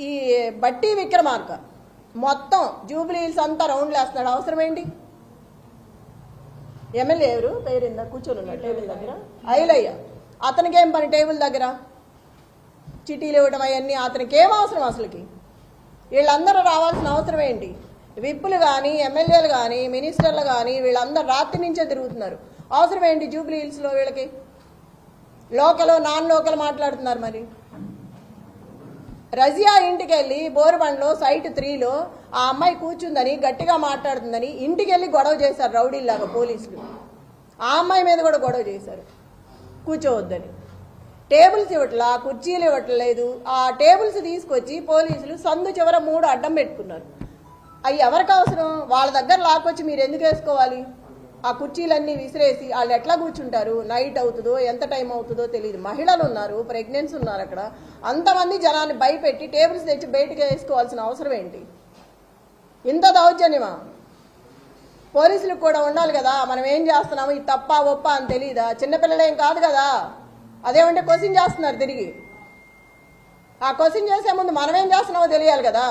ఈ బట్టి విక్రమార్క మొత్తం జూబ్లీ హిల్స్ అంతా రౌండ్లు వేస్తున్నాడు. అవసరం ఏంటి? ఎమ్మెల్యే ఎవరు పేరిందా కూర్చొని ఉన్నాడు టేబుల్ దగ్గర? ఐలయ్య. అతనికి ఏం పని టేబుల్ దగ్గర? చిటీలు ఇవ్వడం అవన్నీ అతనికి ఏం అవసరం? అసలుకి వీళ్ళందరూ రావాల్సిన అవసరం ఏంటి? విప్పులు కానీ ఎమ్మెల్యేలు కానీ మినిస్టర్లు కానీ వీళ్ళందరూ రాత్రి నుంచే తిరుగుతున్నారు. అవసరం ఏంటి జూబ్లీ హిల్స్లో వీళ్ళకి? లోకల్ నాన్ లోకల్ మాట్లాడుతున్నారు. మరి రజియా ఇంటికి వెళ్ళి బోరుబండ్లో సైట్ 3లో ఆ అమ్మాయి కూర్చుందని గట్టిగా మాట్లాడుతుందని ఇంటికి వెళ్ళి గొడవ చేశారు రౌడీల్లాగా పోలీసులు. ఆ అమ్మాయి మీద కూడా గొడవ చేశారు కూర్చోవద్దని. టేబుల్స్ ఇవ్వట్లా, కుర్చీలు ఇవ్వట్లేదు. ఆ టేబుల్స్ తీసుకొచ్చి పోలీసులు సందు చివర 3 అడ్డం పెట్టుకున్నారు. అవి ఎవరికి అవసరం? వాళ్ళ దగ్గర లాక్కొచ్చి మీరు ఎందుకు వేసుకోవాలి? ఆ కుర్చీలన్నీ విసిరేసి వాళ్ళు ఎట్లా కూర్చుంటారు? నైట్ అవుతుందో ఎంత టైం అవుతుందో తెలియదు. మహిళలు ఉన్నారు, ప్రెగ్నెన్సీ ఉన్నారు. అక్కడ అంతమంది జనాన్ని భయపెట్టి టేబుల్స్ తెచ్చి బయటకు వేసుకోవాల్సిన అవసరం ఏంటి? ఇంత దౌర్జన్యమా? పోలీసులకు కూడా ఉండాలి కదా, మనం ఏం చేస్తున్నాము, ఇది తప్ప ఒప్ప అని తెలియదా? చిన్నపిల్లలేం కాదు కదా. అదేమంటే క్వశ్చన్ చేస్తున్నారు తిరిగి. ఆ క్వశ్చన్ చేసే ముందు మనం ఏం చేస్తున్నామో తెలియాలి కదా.